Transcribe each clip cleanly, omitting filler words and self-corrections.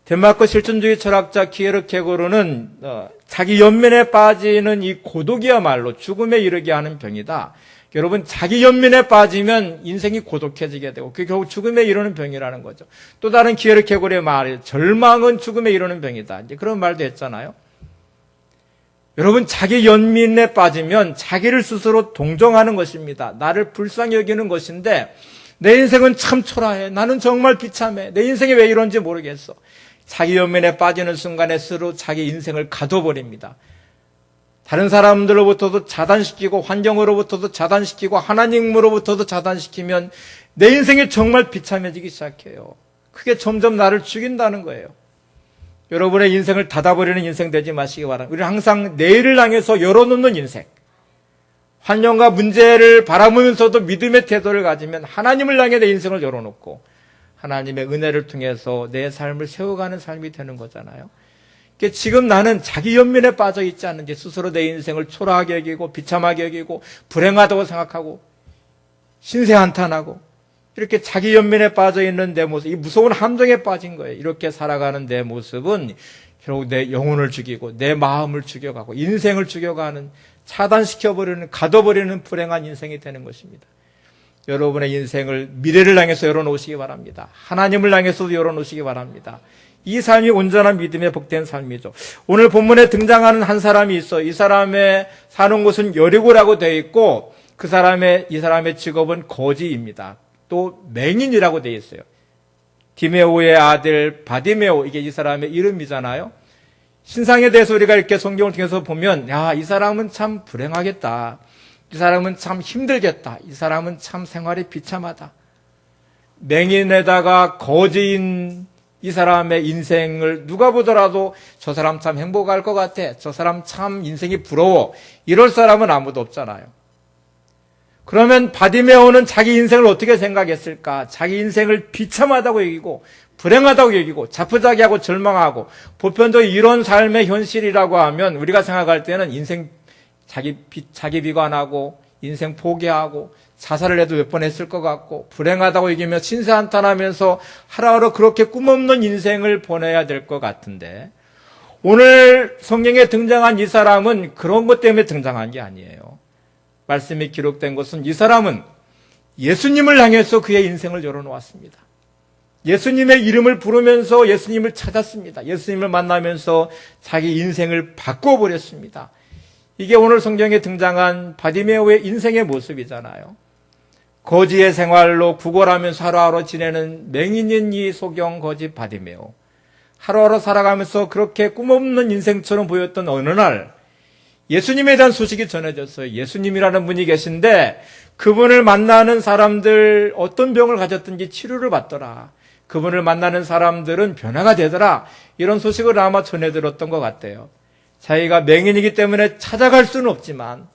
덴마크 실존주의 철학자 키에르케고르는 자기 연민에 빠지는 이 고독이야말로 죽음에 이르게 하는 병이다. 여러분, 자기 연민에 빠지면 인생이 고독해지게 되고 그게 결국 죽음에 이르는 병이라는 거죠. 또 다른 키에르케고르의 말이 절망은 죽음에 이르는 병이다. 이제 그런 말도 했잖아요. 여러분, 자기 연민에 빠지면 자기를 스스로 동정하는 것입니다. 나를 불쌍히 여기는 것인데 내 인생은 참 초라해. 나는 정말 비참해. 내 인생이 왜 이런지 모르겠어. 자기 연민에 빠지는 순간에 스스로 자기 인생을 가둬버립니다. 다른 사람들로부터도 차단시키고 환경으로부터도 차단시키고 하나님으로부터도 차단시키면 내 인생이 정말 비참해지기 시작해요. 그게 점점 나를 죽인다는 거예요. 여러분의 인생을 닫아버리는 인생 되지 마시기 바랍니다. 우리는 항상 내일을 향해서 열어놓는 인생, 환경과 문제를 바라보면서도 믿음의 태도를 가지면 하나님을 향해 내 인생을 열어놓고 하나님의 은혜를 통해서 내 삶을 세워가는 삶이 되는 거잖아요. 그러니까 지금 나는 자기 연민에 빠져 있지 않는지 스스로 내 인생을 초라하게 여기고 비참하게 여기고 불행하다고 생각하고 신세한탄하고 이렇게 자기 연민에 빠져 있는 내 모습, 이 무서운 함정에 빠진 거예요. 이렇게 살아가는 내 모습은 결국 내 영혼을 죽이고 내 마음을 죽여가고 인생을 죽여가는, 차단시켜버리는, 가둬버리는 불행한 인생이 되는 것입니다. 여러분의 인생을 미래를 향해서 열어놓으시기 바랍니다. 하나님을 향해서도 열어놓으시기 바랍니다. 이 삶이 온전한 믿음의 복된 삶이죠. 오늘 본문에 등장하는 한 사람이 있어. 이 사람의 사는 곳은 여리고라고 되어 있고 이 사람의 직업은 거지입니다. 또 맹인이라고 되어 있어요. 디메오의 아들 바디메오, 이게 이 사람의 이름이잖아요. 신상에 대해서 우리가 이렇게 성경을 통해서 보면 이 사람은 참 불행하겠다. 이 사람은 참 힘들겠다. 이 사람은 참 생활이 비참하다. 맹인에다가 거지인 이 사람의 인생을 누가 보더라도 저 사람 참 행복할 것 같아. 저 사람 참 인생이 부러워. 이럴 사람은 아무도 없잖아요. 그러면 바디메오는 자기 인생을 어떻게 생각했을까? 자기 인생을 비참하다고 여기고 불행하다고 여기고 자포자기하고 절망하고, 보편적으로 이런 삶의 현실이라고 하면 우리가 생각할 때는 인생 자기 비관하고 인생 포기하고 자살을 해도 몇 번 했을 것 같고 불행하다고 여기며 신세한탄하면서 하루하루 그렇게 꿈없는 인생을 보내야 될 것 같은데, 오늘 성경에 등장한 이 사람은 그런 것 때문에 등장한 게 아니에요. 말씀이 기록된 것은 이 사람은 예수님을 향해서 그의 인생을 열어놓았습니다. 예수님의 이름을 부르면서 예수님을 찾았습니다. 예수님을 만나면서 자기 인생을 바꿔버렸습니다. 이게 오늘 성경에 등장한 바디메오의 인생의 모습이잖아요. 거지의 생활로 구걸하면서 하루하루 지내는 맹인인 이 소경 거지 바디메오. 하루하루 살아가면서 그렇게 꿈없는 인생처럼 보였던 어느 날 예수님에 대한 소식이 전해졌어요. 예수님이라는 분이 계신데 그분을 만나는 사람들 어떤 병을 가졌든지 치료를 받더라. 그분을 만나는 사람들은 변화가 되더라. 이런 소식을 아마 전해 들었던 것 같아요. 자기가 맹인이기 때문에 찾아갈 수는 없지만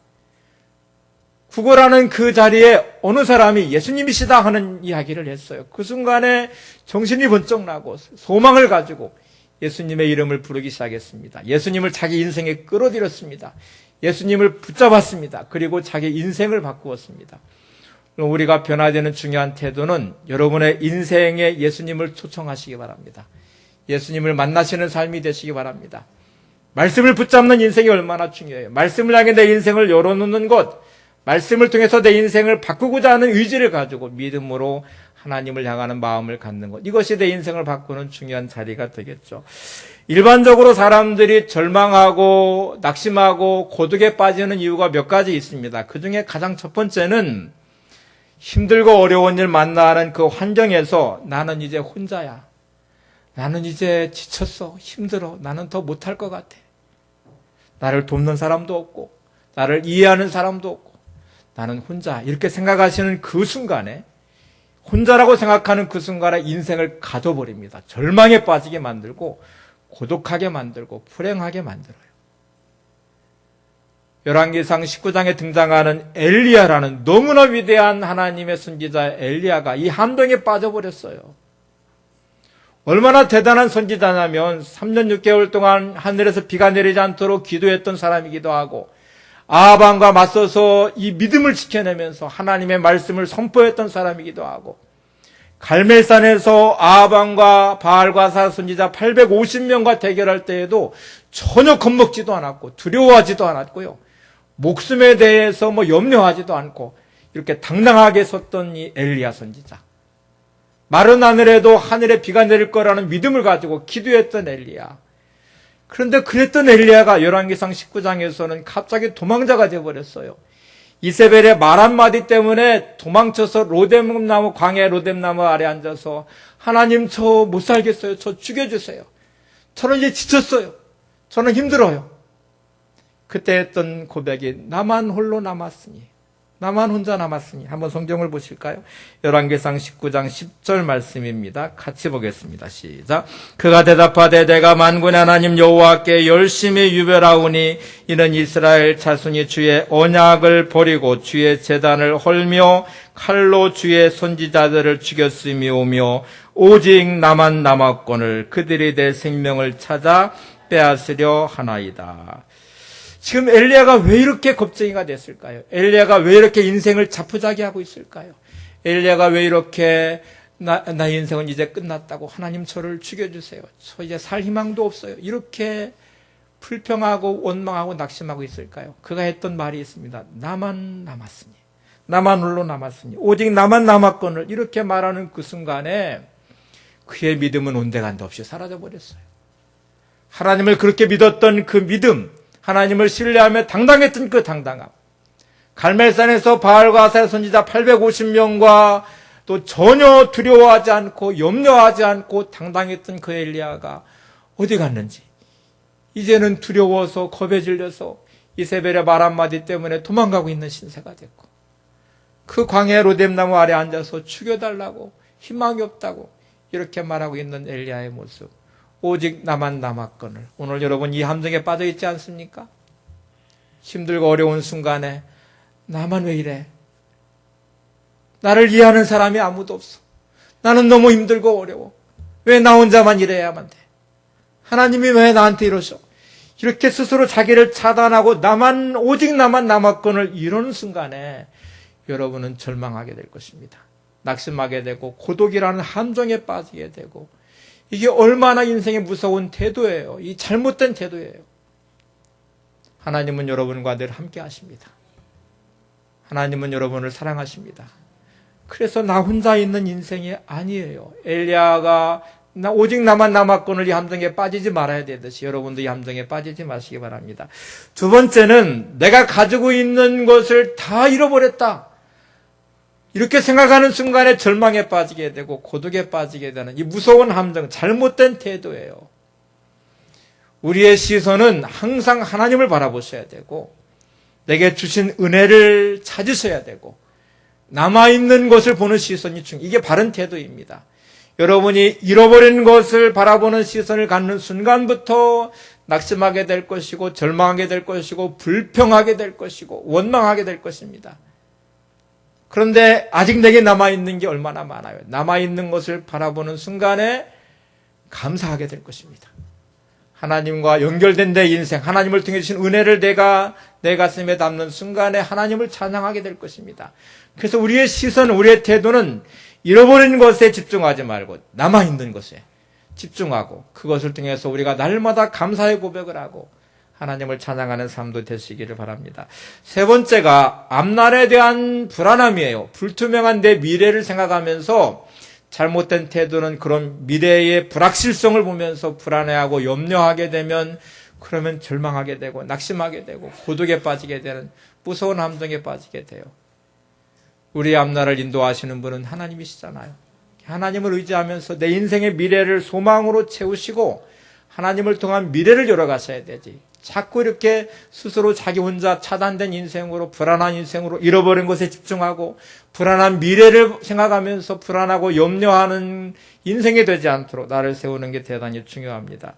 구걸하는 그 자리에 어느 사람이 예수님이시다 하는 이야기를 했어요. 그 순간에 정신이 번쩍 나고 소망을 가지고 예수님의 이름을 부르기 시작했습니다. 예수님을 자기 인생에 끌어들였습니다. 예수님을 붙잡았습니다. 그리고 자기 인생을 바꾸었습니다. 우리가 변화되는 중요한 태도는 여러분의 인생에 예수님을 초청하시기 바랍니다. 예수님을 만나시는 삶이 되시기 바랍니다. 말씀을 붙잡는 인생이 얼마나 중요해요. 말씀을 향해 내 인생을 열어놓는 것, 말씀을 통해서 내 인생을 바꾸고자 하는 의지를 가지고 믿음으로 하나님을 향하는 마음을 갖는 것, 이것이 내 인생을 바꾸는 중요한 자리가 되겠죠. 일반적으로 사람들이 절망하고 낙심하고 고독에 빠지는 이유가 몇 가지 있습니다. 그중에 가장 첫 번째는 힘들고 어려운 일 만나는 그 환경에서 나는 이제 혼자야. 나는 이제 지쳤어. 힘들어. 나는 더 못할 것 같아. 나를 돕는 사람도 없고 나를 이해하는 사람도 없고 나는 혼자, 이렇게 생각하시는 그 순간에, 혼자라고 생각하는 그 순간에 인생을 가둬버립니다. 절망에 빠지게 만들고 고독하게 만들고 불행하게 만들어요. 열왕기상 19장에 등장하는 엘리야라는 너무나 위대한 하나님의 선지자 엘리야가 이 함정에 빠져버렸어요. 얼마나 대단한 선지자냐면 3년 6개월 동안 하늘에서 비가 내리지 않도록 기도했던 사람이기도 하고, 아합왕과 맞서서 이 믿음을 지켜내면서 하나님의 말씀을 선포했던 사람이기도 하고, 갈멜산에서 아합왕과 바알과사 선지자 850명과 대결할 때에도 전혀 겁먹지도 않았고 두려워하지도 않았고요. 목숨에 대해서 염려하지도 않고 이렇게 당당하게 섰던 이 엘리야 선지자. 마른 하늘에도 하늘에 비가 내릴 거라는 믿음을 가지고 기도했던 엘리야. 그런데 그랬던 엘리야가 열왕기상 19장에서는 갑자기 도망자가 되어버렸어요. 이세벨의 말 한마디 때문에 도망쳐서 로뎀나무, 광야 로뎀나무 아래 앉아서 하나님 저 못 살겠어요. 저 죽여주세요. 저는 이제 지쳤어요. 저는 힘들어요. 그때 했던 고백이 나만 홀로 남았으니, 나만 혼자 남았으니. 한번 성경을 보실까요? 열왕기상 19장 10절 말씀입니다. 같이 보겠습니다. 시작. 그가 대답하되 내가 만군의 하나님 여호와께 열심히 유별하오니 이는 이스라엘 자손이 주의 언약을 버리고 주의 제단을 헐며 칼로 주의 선지자들을 죽였음이오며 오직 나만 남았거늘 그들이 내 생명을 찾아 빼앗으려 하나이다. 지금 엘리야가 왜 이렇게 겁쟁이가 됐을까요? 엘리야가 왜 이렇게 인생을 자포자기하고 있을까요? 엘리야가 왜 이렇게 나의 인생은 이제 끝났다고 하나님 저를 죽여주세요. 저 이제 살 희망도 없어요. 이렇게 불평하고 원망하고 낙심하고 있을까요? 그가 했던 말이 있습니다. 나만 남았으니, 나만 홀로 남았으니, 오직 나만 남았거늘. 이렇게 말하는 그 순간에 그의 믿음은 온데간데 없이 사라져버렸어요. 하나님을 그렇게 믿었던 그 믿음, 하나님을 신뢰하며 당당했던 그 당당함. 갈멜산에서 바알과 아사야 선지자 850명과 또 전혀 두려워하지 않고 염려하지 않고 당당했던 그 엘리야가 어디 갔는지, 이제는 두려워서 겁에 질려서 이세벨의 말 한마디 때문에 도망가고 있는 신세가 됐고, 그 광야 로뎀나무 아래 앉아서 죽여달라고, 희망이 없다고 이렇게 말하고 있는 엘리야의 모습. 오직 나만 남았거늘. 오늘 여러분 이 함정에 빠져 있지 않습니까? 힘들고 어려운 순간에 나만 왜 이래? 나를 이해하는 사람이 아무도 없어. 나는 너무 힘들고 어려워. 왜 나 혼자만 이래야만 돼? 하나님이 왜 나한테 이러셔? 이렇게 스스로 자기를 차단하고 오직 나만 남았거늘 이러는 순간에 여러분은 절망하게 될 것입니다. 낙심하게 되고 고독이라는 함정에 빠지게 되고, 이게 얼마나 인생의 무서운 태도예요. 이 잘못된 태도예요. 하나님은 여러분과 늘 함께 하십니다. 하나님은 여러분을 사랑하십니다. 그래서 나 혼자 있는 인생이 아니에요. 엘리야가 오직 나만 남았거늘 이 함정에 빠지지 말아야 되듯이 여러분도 이 함정에 빠지지 마시기 바랍니다. 두 번째는 내가 가지고 있는 것을 다 잃어버렸다. 이렇게 생각하는 순간에 절망에 빠지게 되고 고독에 빠지게 되는 이 무서운 함정, 잘못된 태도예요. 우리의 시선은 항상 하나님을 바라보셔야 되고, 내게 주신 은혜를 찾으셔야 되고, 남아있는 것을 보는 시선이 이게 바른 태도입니다. 여러분이 잃어버린 것을 바라보는 시선을 갖는 순간부터 낙심하게 될 것이고, 절망하게 될 것이고, 불평하게 될 것이고, 원망하게 될 것입니다. 그런데 아직 내게 남아있는 게 얼마나 많아요. 남아있는 것을 바라보는 순간에 감사하게 될 것입니다. 하나님과 연결된 내 인생, 하나님을 통해 주신 은혜를 내가 내 가슴에 담는 순간에 하나님을 찬양하게 될 것입니다. 그래서 우리의 시선, 우리의 태도는 잃어버린 것에 집중하지 말고 남아있는 것에 집중하고, 그것을 통해서 우리가 날마다 감사의 고백을 하고 하나님을 찬양하는 삶도 되시기를 바랍니다. 세 번째가 앞날에 대한 불안함이에요. 불투명한 내 미래를 생각하면서 잘못된 태도는 그런 미래의 불확실성을 보면서 불안해하고 염려하게 되면, 그러면 절망하게 되고 낙심하게 되고 고독에 빠지게 되는 무서운 함정에 빠지게 돼요. 우리의 앞날을 인도하시는 분은 하나님이시잖아요. 하나님을 의지하면서 내 인생의 미래를 소망으로 채우시고 하나님을 통한 미래를 열어가셔야 되지. 자꾸 이렇게 스스로 자기 혼자 차단된 인생으로, 불안한 인생으로, 잃어버린 것에 집중하고 불안한 미래를 생각하면서 불안하고 염려하는 인생이 되지 않도록 나를 세우는 게 대단히 중요합니다.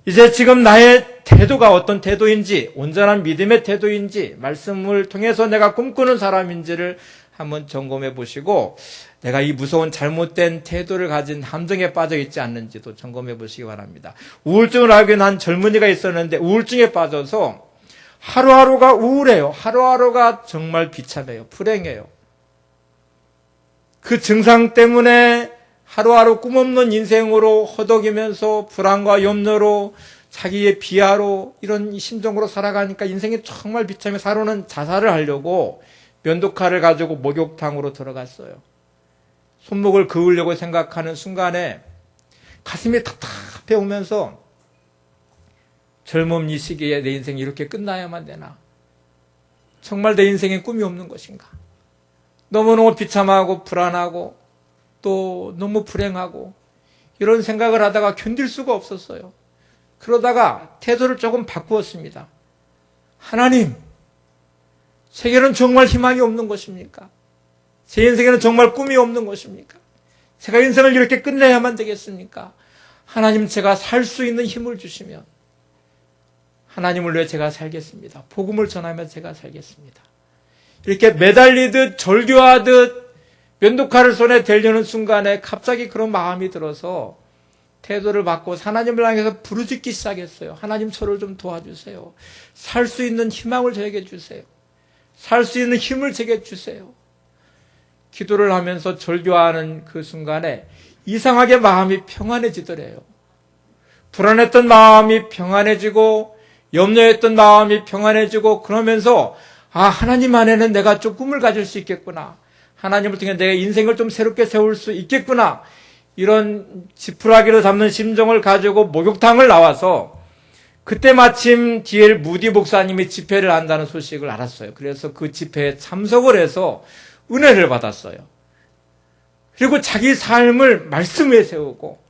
이제 지금 나의 태도가 어떤 태도인지, 온전한 믿음의 태도인지, 말씀을 통해서 내가 꿈꾸는 사람인지를 한번 점검해 보시고, 내가 이 무서운 잘못된 태도를 가진 함정에 빠져 있지 않는지도 점검해 보시기 바랍니다. 우울증을 앓게 난 젊은이가 있었는데 우울증에 빠져서 하루하루가 우울해요. 하루하루가 정말 비참해요. 불행해요. 그 그 증상 때문에 하루하루 꿈없는 인생으로 허덕이면서 불안과 염려로 자기의 비하로 이런 심정으로 살아가니까 인생이 정말 비참해. 하루는 자살을 하려고 면도칼을 가지고 목욕탕으로 들어갔어요. 손목을 그으려고 생각하는 순간에 가슴이 답답해 오면서 젊음 이 시기에 내 인생이 이렇게 끝나야만 되나? 정말 내 인생에 꿈이 없는 것인가? 너무너무 비참하고 불안하고 또 너무 불행하고 이런 생각을 하다가 견딜 수가 없었어요. 그러다가 태도를 조금 바꾸었습니다. 하나님, 제게는 정말 희망이 없는 것입니까? 제 인생에는 정말 꿈이 없는 것입니까? 제가 인생을 이렇게 끝내야만 되겠습니까? 하나님, 제가 살 수 있는 힘을 주시면 하나님을 위해 제가 살겠습니다. 복음을 전하며 제가 살겠습니다. 이렇게 매달리듯 절규하듯 면도칼을 손에 대려는 순간에 갑자기 그런 마음이 들어서 태도를 바꿔 하나님을 향해서 부르짖기 시작했어요. 하나님, 저를 좀 도와주세요. 살 수 있는 희망을 저에게 주세요. 살 수 있는 힘을 제게 주세요. 기도를 하면서 절규하는 그 순간에 이상하게 마음이 평안해지더래요. 불안했던 마음이 평안해지고 염려했던 마음이 평안해지고 그러면서 하나님 안에는 내가 좀 꿈을 가질 수 있겠구나. 하나님을 통해 내 인생을 좀 새롭게 세울 수 있겠구나. 이런 지푸라기로 잡는 심정을 가지고 목욕탕을 나와서 그때 마침 D.L. 무디 목사님이 집회를 한다는 소식을 알았어요. 그래서 그 집회에 참석을 해서 은혜를 받았어요. 그리고 자기 삶을 말씀 위에 세우고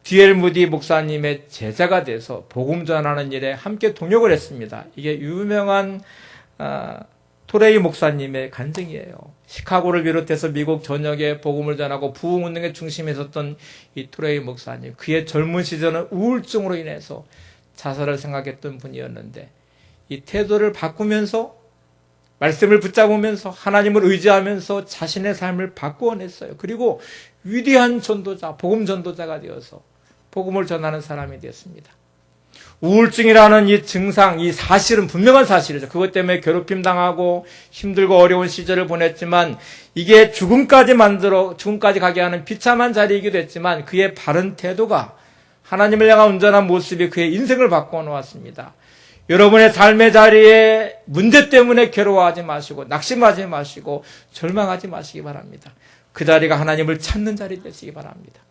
D.L. 무디 목사님의 제자가 돼서 복음 전하는 일에 함께 동역을 했습니다. 이게 유명한 토레이 목사님의 간증이에요. 시카고를 비롯해서 미국 전역에 복음을 전하고 부흥운동의 중심에 섰던 이 토레이 목사님. 그의 젊은 시절은 우울증으로 인해서 자살을 생각했던 분이었는데 이 태도를 바꾸면서 말씀을 붙잡으면서 하나님을 의지하면서 자신의 삶을 바꾸어냈어요. 그리고 위대한 전도자, 복음 전도자가 되어서 복음을 전하는 사람이 되었습니다. 우울증이라는 이 증상, 이 사실은 분명한 사실이죠. 그것 때문에 괴롭힘 당하고 힘들고 어려운 시절을 보냈지만 이게 죽음까지 가게 하는 비참한 자리이기도 했지만 그의 바른 태도가 하나님을 향한 온전한 모습이 그의 인생을 바꾸어 놓았습니다. 여러분의 삶의 자리에 문제 때문에 괴로워하지 마시고 낙심하지 마시고 절망하지 마시기 바랍니다. 그 자리가 하나님을 찾는 자리 되시기 바랍니다.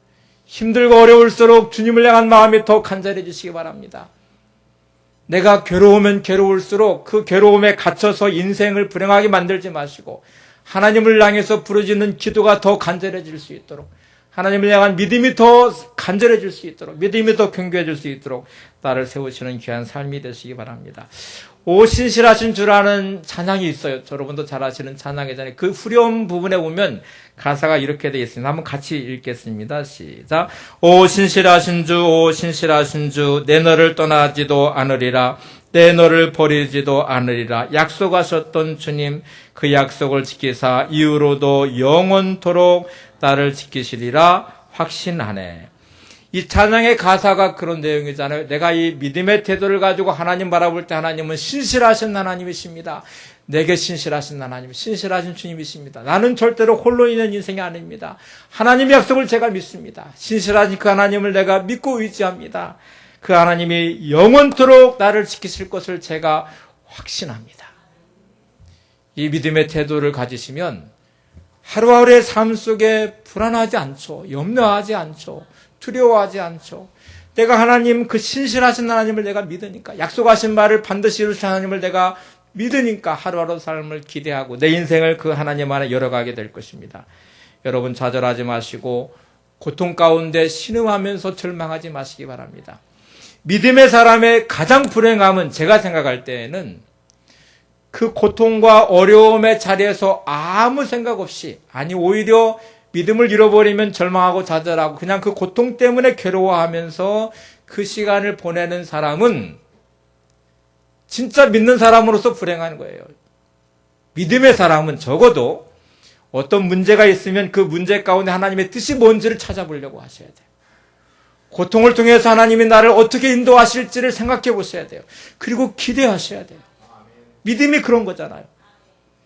힘들고 어려울수록 주님을 향한 마음이 더 간절해지시기 바랍니다. 내가 괴로우면 괴로울수록 그 괴로움에 갇혀서 인생을 불행하게 만들지 마시고 하나님을 향해서 부르짖는 기도가 더 간절해질 수 있도록 하나님을 향한 믿음이 더 간절해질 수 있도록 믿음이 더 견고해질 수 있도록 나를 세우시는 귀한 삶이 되시기 바랍니다. 오 신실하신 주라는 찬양이 있어요. 여러분도 잘 아시는 찬양이잖아요. 그 후렴 부분에 보면 가사가 이렇게 되어 있습니다. 한번 같이 읽겠습니다. 시작. 오 신실하신 주, 오 신실하신 주, 내 너를 떠나지도 않으리라. 내 너를 버리지도 않으리라. 약속하셨던 주님, 그 약속을 지키사 이후로도 영원토록 나를 지키시리라 확신하네. 이 찬양의 가사가 그런 내용이잖아요. 내가 이 믿음의 태도를 가지고 하나님 바라볼 때 하나님은 신실하신 하나님이십니다. 내게 신실하신 하나님, 신실하신 주님이십니다. 나는 절대로 홀로 있는 인생이 아닙니다. 하나님의 약속을 제가 믿습니다. 신실하신 그 하나님을 내가 믿고 의지합니다. 그 하나님이 영원토록 나를 지키실 것을 제가 확신합니다. 이 믿음의 태도를 가지시면 하루하루의 삶 속에 불안하지 않죠. 염려하지 않죠. 두려워하지 않죠. 내가 하나님, 그 신실하신 하나님을 내가 믿으니까, 약속하신 말을 반드시 이루신 하나님을 내가 믿으니까 하루하루 삶을 기대하고 내 인생을 그 하나님 안에 열어가게 될 것입니다. 여러분 좌절하지 마시고 고통 가운데 신음하면서 절망하지 마시기 바랍니다. 믿음의 사람의 가장 불행함은 제가 생각할 때에는 그 고통과 어려움의 자리에서 아무 생각 없이, 아니 오히려 믿음을 잃어버리면 절망하고 좌절하고 그냥 그 고통 때문에 괴로워하면서 그 시간을 보내는 사람은 진짜 믿는 사람으로서 불행한 거예요. 믿음의 사람은 적어도 어떤 문제가 있으면 그 문제 가운데 하나님의 뜻이 뭔지를 찾아보려고 하셔야 돼요. 고통을 통해서 하나님이 나를 어떻게 인도하실지를 생각해 보셔야 돼요. 그리고 기대하셔야 돼요. 믿음이 그런 거잖아요.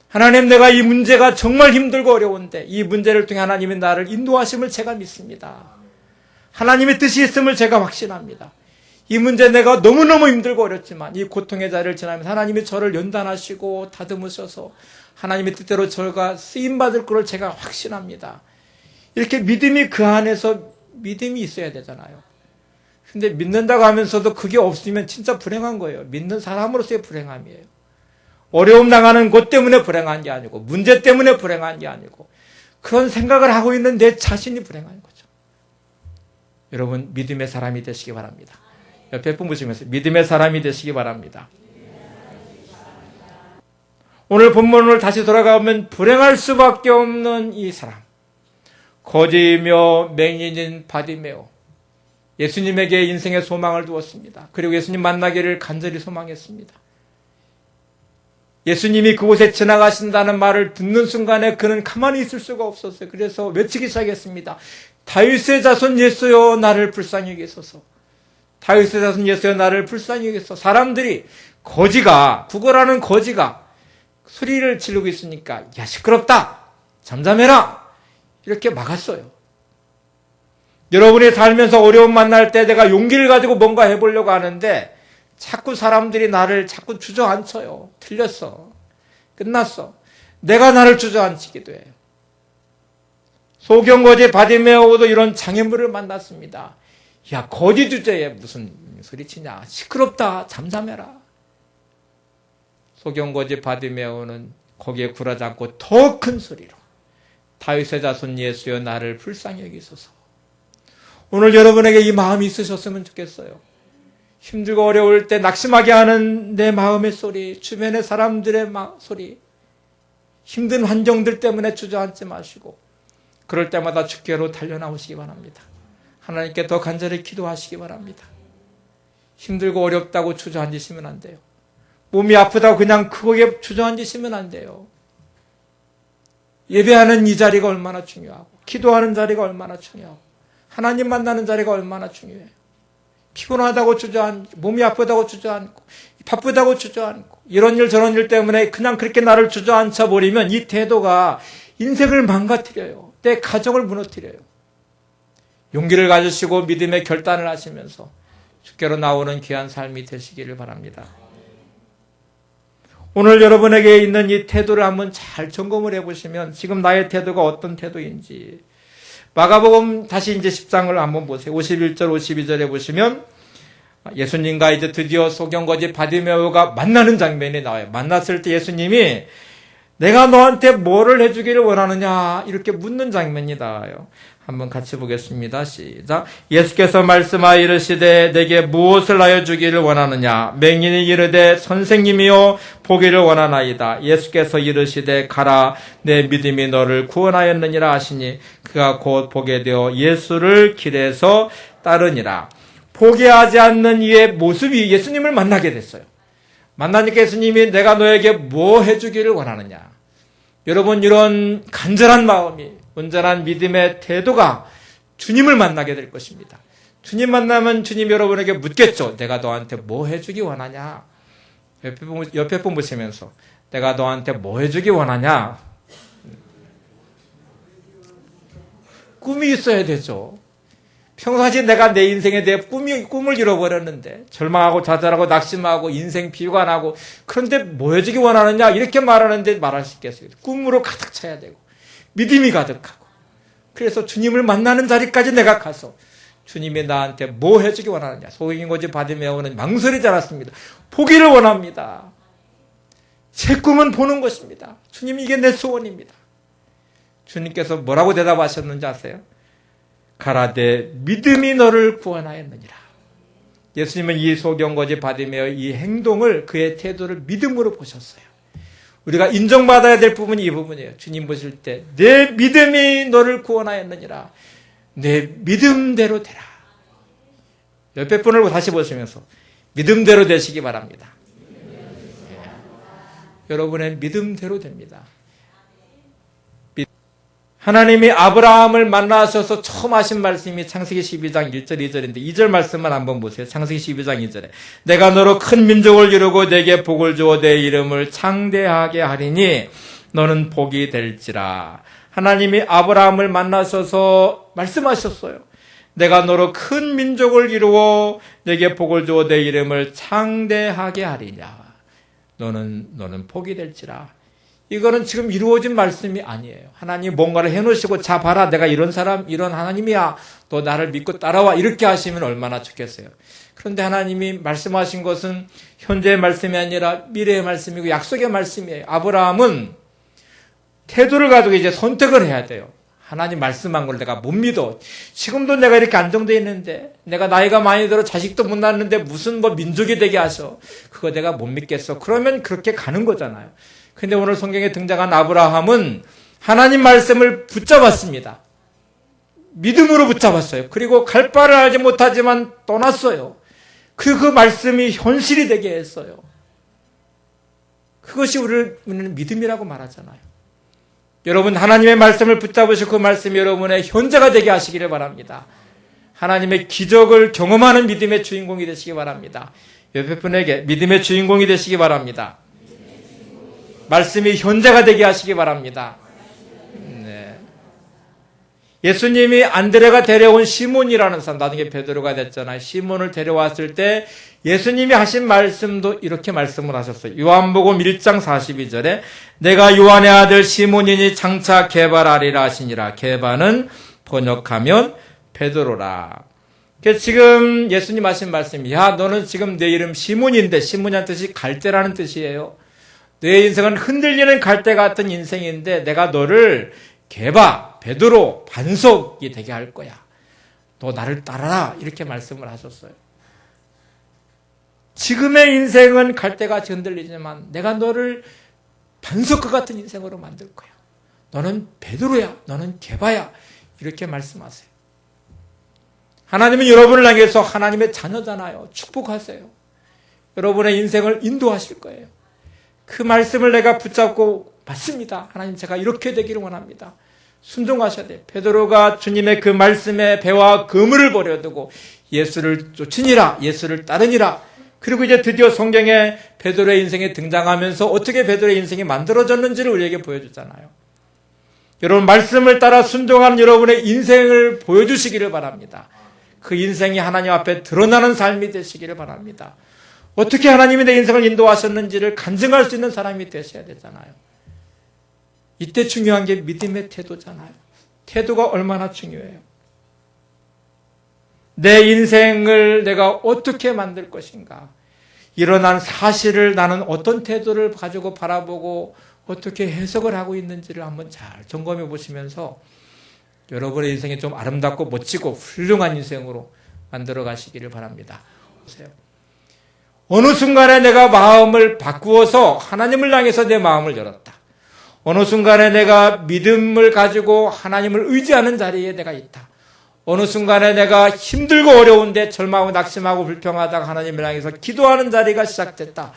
하나님, 내가 이 문제가 정말 힘들고 어려운데 이 문제를 통해 하나님이 나를 인도하심을 제가 믿습니다. 하나님의 뜻이 있음을 제가 확신합니다. 이 문제 내가 너무너무 힘들고 어렵지만 이 고통의 자리를 지나면서 하나님이 저를 연단하시고 다듬으셔서 하나님의 뜻대로 저가 쓰임받을 것을 제가 확신합니다. 이렇게 믿음이 그 안에서 믿음이 있어야 되잖아요. 근데 믿는다고 하면서도 그게 없으면 진짜 불행한 거예요. 믿는 사람으로서의 불행함이에요. 어려움 당하는 것 때문에 불행한 게 아니고 문제 때문에 불행한 게 아니고 그런 생각을 하고 있는 내 자신이 불행한 거죠. 여러분, 믿음의 사람이 되시기 바랍니다. 옆에 분 보시면서 믿음의 사람이 되시기 바랍니다. 오늘 본문을 다시 돌아가면 불행할 수밖에 없는 이 사람, 거지이며 맹인인 바디메오, 예수님에게 인생의 소망을 두었습니다. 그리고 예수님 만나기를 간절히 소망했습니다. 예수님이 그곳에 지나가신다는 말을 듣는 순간에 그는 가만히 있을 수가 없었어요. 그래서 외치기 시작했습니다. 다윗의 자손 예수여, 나를 불쌍히 여기소서. 다윗의 자손 예수여, 나를 불쌍히 여기소서. 사람들이 거지가, 구걸하는 거지가 소리를 지르고 있으니까 야, 시끄럽다, 잠잠해라, 이렇게 막았어요. 여러분이 살면서 어려움 만날 때 내가 용기를 가지고 뭔가 해보려고 하는데 자꾸 사람들이 나를 자꾸 주저앉혀요. 틀렸어, 끝났어. 내가 나를 주저앉히기도 해요. 소경거지 바디메오도 이런 장애물을 만났습니다. 야, 거지 주제에 무슨 소리치냐, 시끄럽다, 잠잠해라. 소경거지 바디메오는 거기에 굴하지 않고 더 큰 소리로 다윗의 자손 예수여, 나를 불쌍히 여기소서. 오늘 여러분에게 이 마음이 있으셨으면 좋겠어요. 힘들고 어려울 때 낙심하게 하는 내 마음의 소리, 주변의 사람들의 소리, 힘든 환경들 때문에 주저앉지 마시고 그럴 때마다 주께로 달려나오시기 바랍니다. 하나님께 더 간절히 기도하시기 바랍니다. 힘들고 어렵다고 주저앉으시면 안 돼요. 몸이 아프다고 그냥 그거에 주저앉으시면 안 돼요. 예배하는 이 자리가 얼마나 중요하고 기도하는 자리가 얼마나 중요하고 하나님 만나는 자리가 얼마나 중요해요. 피곤하다고 주저앉고 몸이 아프다고 주저앉고 바쁘다고 주저앉고 이런 일 저런 일 때문에 그냥 그렇게 나를 주저앉혀 버리면 이 태도가 인생을 망가뜨려요. 내 가정을 무너뜨려요. 용기를 가지시고 믿음의 결단을 하시면서 주께로 나오는 귀한 삶이 되시기를 바랍니다. 오늘 여러분에게 있는 이 태도를 한번 잘 점검을 해보시면 지금 나의 태도가 어떤 태도인지, 마가복음 다시 이제 10장을 한번 보세요. 51절 52절에 보시면 예수님과 이제 드디어 소경거지 바디메오가 만나는 장면이 나와요. 만났을 때 예수님이 내가 너한테 뭐를 해주기를 원하느냐 이렇게 묻는 장면이 나와요. 한번 같이 보겠습니다. 시작. 예수께서 말씀하여 이르시되 내게 무엇을 하여 주기를 원하느냐. 맹인이 이르되 선생님이여 보기를 원하나이다. 예수께서 이르시되 가라, 내 믿음이 너를 구원하였느니라 하시니 그가 곧 보게 되어 예수를 길에서 따르니라. 포기하지 않는 이의 모습이 예수님을 만나게 됐어요. 만나니까 예수님이 내가 너에게 뭐 해주기를 원하느냐. 여러분, 이런 간절한 마음이, 온전한 믿음의 태도가 주님을 만나게 될 것입니다. 주님 만나면 주님 여러분에게 묻겠죠. 내가 너한테 뭐 해주기 원하냐. 옆에 분 보시면서 내가 너한테 뭐 해주기 원하냐. 꿈이 있어야 되죠. 평상시 내가 내 인생에 대해 꿈을 잃어버렸는데 절망하고 좌절하고 낙심하고 인생 비관하고, 그런데 뭐 해주기 원하느냐 이렇게 말하는데 말할 수 있겠어요. 꿈으로 가득 차야 되고 믿음이 가득하고, 그래서 주님을 만나는 자리까지 내가 가서 주님이 나한테 뭐 해주기 원하느냐. 소경거지 바디메오는 망설이지 않았습니다. 보기를 원합니다. 제 꿈은 보는 것입니다. 주님, 이게 내 소원입니다. 주님께서 뭐라고 대답하셨는지 아세요? 가라되 믿음이 너를 구원하였느니라. 예수님은 이 소경거지 바디메오 이 행동을, 그의 태도를 믿음으로 보셨어요. 우리가 인정받아야 될 부분이 이 부분이에요. 주님 보실 때 내 믿음이 너를 구원하였느니라. 내 믿음대로 되라. 옆에 분을 다시 보시면서 믿음대로 되시기 바랍니다. 여러분의 믿음대로 됩니다. 하나님이 아브라함을 만나셔서 처음 하신 말씀이 창세기 12장 1절 2절인데 2절 말씀만 한번 보세요. 창세기 12장 2절에 내가 너로 큰 민족을 이루고 내게 복을 주어 내 이름을 창대하게 하리니 너는 복이 될지라. 하나님이 아브라함을 만나셔서 말씀하셨어요. 내가 너로 큰 민족을 이루어 내게 복을 주어 내 이름을 창대하게 하리냐. 너는 복이 될지라. 이거는 지금 이루어진 말씀이 아니에요. 하나님이 뭔가를 해놓으시고 자 봐라 내가 이런 사람 이런 하나님이야. 너 나를 믿고 따라와 이렇게 하시면 얼마나 좋겠어요. 그런데 하나님이 말씀하신 것은 현재의 말씀이 아니라 미래의 말씀이고 약속의 말씀이에요. 아브라함은 태도를 가지고 이제 선택을 해야 돼요. 하나님 말씀한 걸 내가 못 믿어. 지금도 내가 이렇게 안정되어 있는데 내가 나이가 많이 들어 자식도 못 낳았는데 무슨 민족이 되게 하셔. 그거 내가 못 믿겠어. 그러면 그렇게 가는 거잖아요. 근데 오늘 성경에 등장한 아브라함은 하나님 말씀을 붙잡았습니다. 믿음으로 붙잡았어요. 그리고 갈 바를 알지 못하지만 떠났어요. 그 말씀이 현실이 되게 했어요. 그것이 우리는 믿음이라고 말하잖아요. 여러분 하나님의 말씀을 붙잡으시고 그 말씀이 여러분의 현재가 되게 하시기를 바랍니다. 하나님의 기적을 경험하는 믿음의 주인공이 되시기 바랍니다. 옆에 분에게 믿음의 주인공이 되시기 바랍니다. 말씀이 현재가 되게 하시기 바랍니다. 네. 예수님이 안드레가 데려온 시몬이라는 사람, 나중에 베드로가 됐잖아요. 시몬을 데려왔을 때 예수님이 하신 말씀도 이렇게 말씀을 하셨어요. 요한복음 1장 42절에 내가 요한의 아들 시몬이니 장차 게바라리라 하시니라. 게바는 번역하면 베드로라. 그래서 지금 예수님 하신 말씀이 야 너는 지금 내 이름 시몬인데 시몬이라는 뜻이 갈대라는 뜻이에요. 내 인생은 흔들리는 갈대 같은 인생인데 내가 너를 게바, 베드로, 반석이 되게 할 거야. 너 나를 따라라. 이렇게 말씀을 하셨어요. 지금의 인생은 갈대같이 흔들리지만 내가 너를 반석과 같은 인생으로 만들 거야. 너는 베드로야. 너는 게바야. 이렇게 말씀하세요. 하나님은 여러분을 향해서 하나님의 자녀잖아요. 축복하세요. 여러분의 인생을 인도하실 거예요. 그 말씀을 내가 붙잡고 맞습니다. 하나님 제가 이렇게 되기를 원합니다. 순종하셔야 돼요. 베드로가 주님의 그 말씀에 배와 그물을 버려두고 예수를 쫓으니라. 예수를 따르니라. 그리고 이제 드디어 성경에 베드로의 인생에 등장하면서 어떻게 베드로의 인생이 만들어졌는지를 우리에게 보여주잖아요. 여러분 말씀을 따라 순종하는 여러분의 인생을 보여주시기를 바랍니다. 그 인생이 하나님 앞에 드러나는 삶이 되시기를 바랍니다. 어떻게 하나님이 내 인생을 인도하셨는지를 간증할 수 있는 사람이 되셔야 되잖아요. 이때 중요한 게 믿음의 태도잖아요. 태도가 얼마나 중요해요. 내 인생을 내가 어떻게 만들 것인가. 일어난 사실을 나는 어떤 태도를 가지고 바라보고 어떻게 해석을 하고 있는지를 한번 잘 점검해 보시면서 여러분의 인생이 좀 아름답고 멋지고 훌륭한 인생으로 만들어 가시기를 바랍니다. 보세요. 어느 순간에 내가 마음을 바꾸어서 하나님을 향해서 내 마음을 열었다. 어느 순간에 내가 믿음을 가지고 하나님을 의지하는 자리에 내가 있다. 어느 순간에 내가 힘들고 어려운데 절망하고 낙심하고 불평하다가 하나님을 향해서 기도하는 자리가 시작됐다.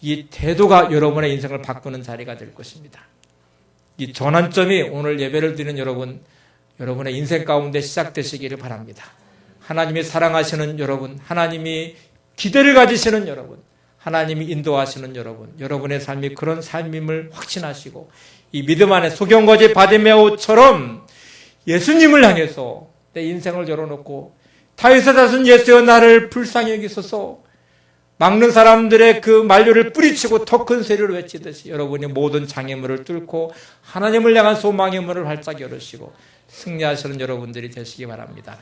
이 태도가 여러분의 인생을 바꾸는 자리가 될 것입니다. 이 전환점이 오늘 예배를 드리는 여러분의 인생 가운데 시작되시기를 바랍니다. 하나님이 사랑하시는 여러분, 하나님이 기대를 가지시는 여러분, 하나님이 인도하시는 여러분, 여러분의 삶이 그런 삶임을 확신하시고 이 믿음 안에 소경거지 바디메오처럼 예수님을 향해서 내 인생을 열어놓고 다윗의 자손 예수여 나를 불쌍히 여기소서 막는 사람들의 그 만류를 뿌리치고 더 큰 세리를 외치듯이 여러분이 모든 장애물을 뚫고 하나님을 향한 소망의 문을 활짝 열으시고 승리하시는 여러분들이 되시기 바랍니다.